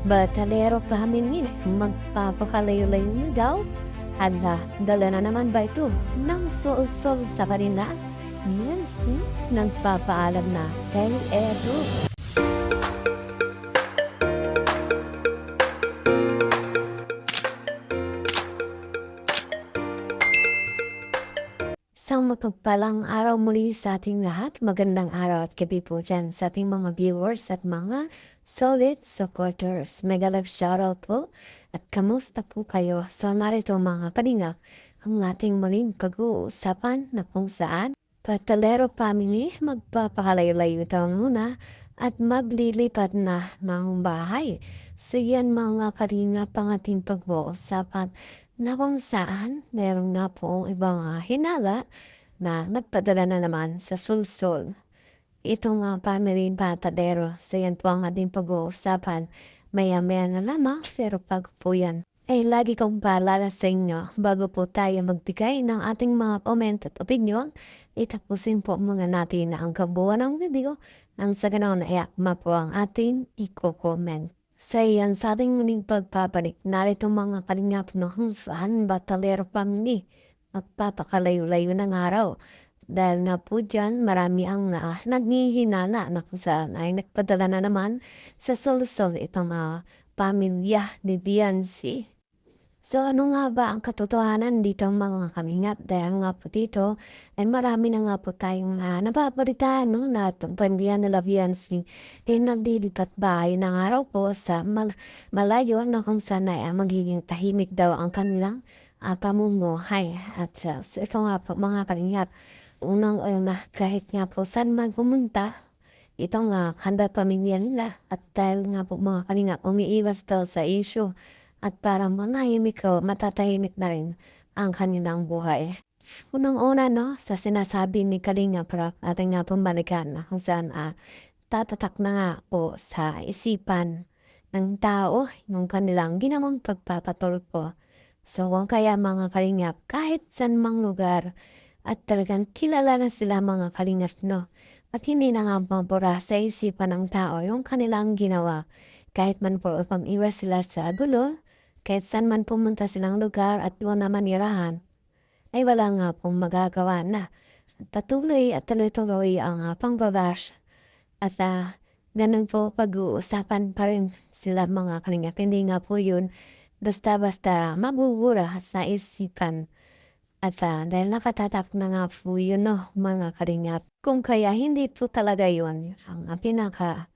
Batalero family magpapakalayo-layo na daw. Hala, dala na naman ba ito ng sol-sol sa kanila? Yes, nagpapaalam na kay Edo. Isang mapagpalang araw muli sa ating lahat. Magandang araw at gabi po dyan sa ating mga viewers at mga solid supporters. Mega love shoutout po. At kamusta po kayo? So narito mga paningap ang ating muling pag-uusapan na kung saan Patalero family magpapakalayo-layo ito muna at maglilipat na ng bahay. So yan mga kalinga pang ating pag-uusapan na kung saan meron nga po ibang hinala na nagpadala na naman sa sulsol. Itong family patadero. So yan po ang ating pag-uusapan. Maya-maya na lamang pero pag po yan ay lagi kong paalala sa inyo bago po tayo magbigay ng ating mga comment at opinion. Itapusin po muna natin ang kabuuan ng video nang sa ganoon ay akma po ang ating i-comment. Sa iyan sa ating muling pagpapalik, narito mga kalingap no kung saan Batalero family magpapakalayo-layo ng araw. Dahil na po dyan, marami ang naghihinala na kung saan ay nagpadala na naman sa solusyon itong pamilya ni Biancy. So ano nga ba ang katotohanan dito mga kamingap? Dahil nga po dito ay marami na nga po tayong nababalitaan no, na itong pamilya nila Biancy ay nagdilipat bahay ng araw po sa malayo na kung saan ay magiging tahimik daw ang kanilang pamumuhay. At so ito nga po mga kamingap, unang kahit nga po saan man pumunta, itong handa pamilya nila at dahil nga po mga kalingap umiiwas daw sa issue at para manahimik o matatahimik na rin ang kanilang buhay. Unang-una no, sa sinasabi ni Kalinga Prab ating nga pambalikan na kung saan tatatak na nga po sa isipan ng tao yung kanilang ginawang pagpapatulpo. So kaya mga Kalingap, kahit saan mang lugar at talagang kilala na sila mga Kalingap no, at hindi na nga mabura sa isipan ng tao yung kanilang ginawa. Kahit man po upang iwas sila sa gulo, kahit saan man pumunta silang lugar at doon na manirahan, ay wala nga pong magagawa na. Patuloy at tuloy-tuloy ang pangbabash at ganun po pag-uusapan pa rin sila mga Kalingap. Hindi nga po yun basta-basta mabubura sa isipan. At dahil nakatatak na nga po yun no, mga Kalingap. Kung kaya hindi po talaga yun ang pinaka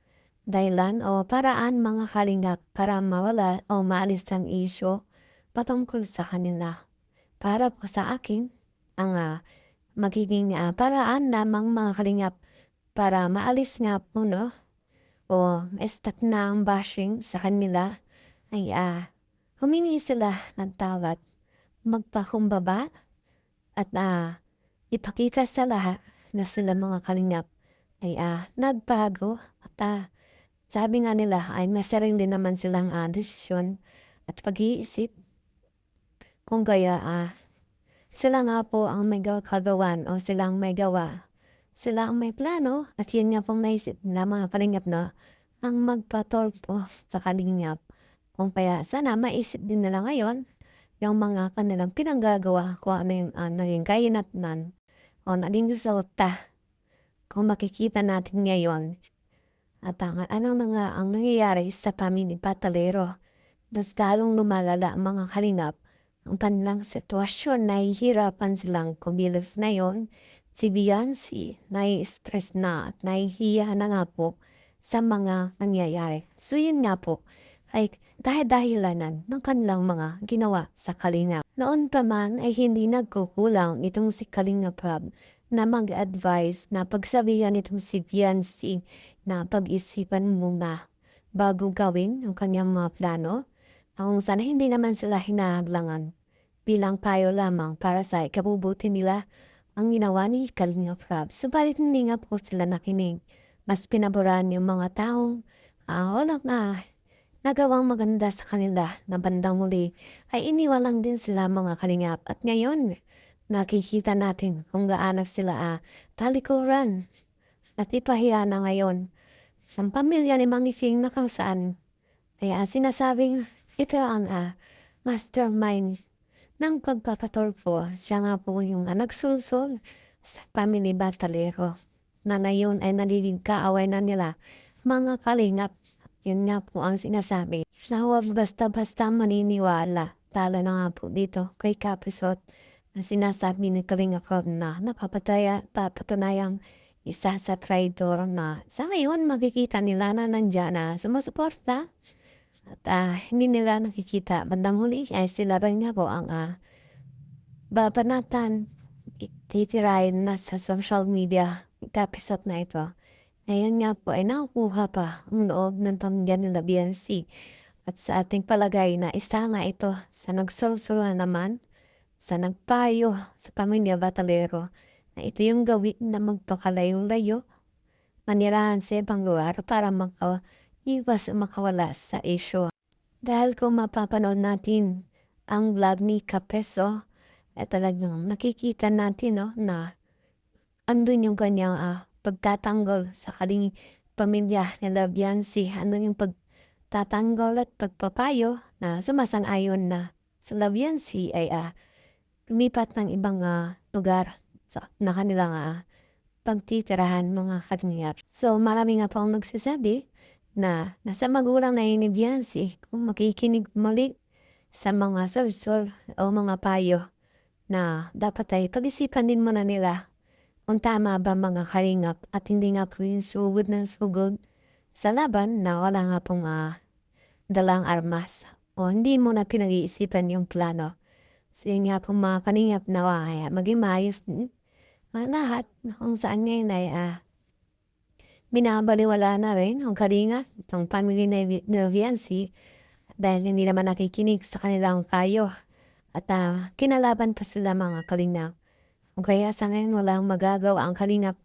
dahilan o paraan mga Kalingap para mawala o maalis ang isyo patungkol sa kanila. Para po sa akin, ang magiging paraan lamang mga Kalingap para maalis nga po no, o stop na ang bashing sa kanila ay humingi sila ng tawad, magpakumbaba at ipakita sa lahat na sila mga Kalingap ay nagbago at sabi nga nila ay masaring din naman silang desisyon at pag-iisip kung kaya sila nga po ang may kagawan o silang may gawa. Sila ang may plano at yun nga pong naisip nila mga Kalingap na ang magpatolpo sa Kalingap. Kung kaya sana maisip din nila ngayon yung mga kanilang pinanggagawa kung ano yung naging kainatnan o naging resulta kung makikita natin ngayon. At ano na nga ang nangyayari sa pamilya Patalero. Mas lalong lumalala ang mga Kalingap ang kanilang sitwasyon. Nahihirapan silang kumilos na yon. Si Biancy nai-stress na at nahihiya na nga po sa mga nangyayari. So yun nga po ay dahilanan ng kanilang mga ginawa sa Kalingap. Noon pa man ay hindi nagkukulang itong si Kalinga Prab na mag-advise na pagsabihan itong si Biancy na pag-isipan muna bago gawin ang kanyang mga plano. Kung sana hindi naman sila hinahaglangan bilang payo lamang para sa ikabubuti nila ang ginawa ni Kalinga Prab. Subalit hindi nga po sila nakinig. Mas pinaboran yung mga taong walang nagawang maganda sa kanila na bandang muli ay iniwan lang din sila mga Kalingap. At ngayon, nakikita natin kung gaano sila talikuran at ipahiya na ngayon ang pamilya ni Mang Ifing na kung saan Kaya sinasabing ito ang mastermind ng pagpapatulpo. Siya nga po yung nagsulsol sa Family Batalero na ngayon ay nagiging kaaway na nila mga kalingap. Yun nga po ang sinasabi. Sa huwag basta-basta maniniwala. Talo na nga po dito kay Kapisot na sinasabi ni Kalingap Rob na papatunayang isa sa traitor na sa ngayon makikita nila na nandiyan na sumusuporta at hindi nila nakikita. Bandang huli ay sila rin nga po ang babanatan, titirahin na sa social media Kapisot na ito. Ngayon nga po ay nakukuha pa ang loob ng pamilya nila BNC. At sa ating palagay na isa na ito sa nagsulsula naman sa nagpayo sa pamilya Batalero na ito yung gawin na magpakalayo-layo, manirahan sa ibang lugar para iwas makawala sa issue. Dahil kung mapapanood natin ang vlog ni Kapeso, ay talagang nakikita natin na andun yung kanyang pagtatanggol sa kaling pamilya nila Bianci. Andun yung pagtatanggol at pagpapayo na sumasang-ayon na sa Bianci ay lumipat ng ibang lugar na kanilang pagtitirahan mga kalingap. So marami nga pong nagsasabi na nasa magulang na ni Bianci kung makikinig muli sa mga sorsor o mga payo na dapat ay pag-isipan din muna nila kung tama ba mga kalingap at hindi nga po yung sugod ng sugod sa laban na wala nga pong dalang armas o hindi mo na pinag-iisipan yung plano. So yun nga po mga kalingap na maging maayos din lahat kung saan ngayon ay binabaliwala na rin ang kalingap itong pamilya na Bianci dahil hindi naman nakikinig sa kanilang payo at kinalaban pa sila mga kalingap. Kung kaya sa ngayon walang magagawa ang kalingap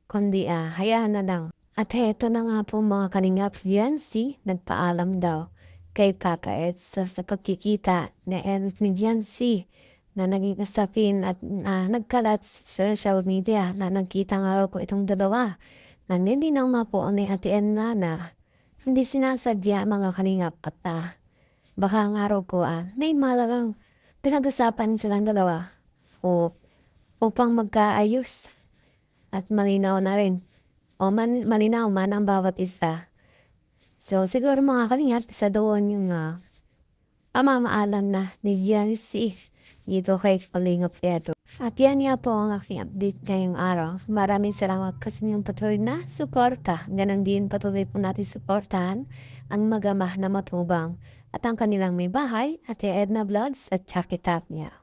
kundi hayaan na lang. At heto na nga po mga kalingap Bianci nagpaalam daw kay Papa Ed sa pagkikita na Eric ni Bianci na naging usapin at nagkalat sa social media na nagkita nga po itong dalawa. Na hindi na nga po ni Ate Edna na hindi sinasadya mga kalingap at baka nga raw po may malagang pinag-usapan silang dalawa upang magkaayos at malinaw na rin o malinaw man ang bawat isa. So siguro mga kalingap sa doon yung mamaalam na ni Bianci dito kay Kalingap Edo. At yan nga po ang aking update ngayong araw. Maraming salamat kasi yung patuloy na suporta. Ganon din patuloy po natin suportahan ang magamah na matubang at ang kanilang may bahay at Edna Vlogs at Chakitap niya.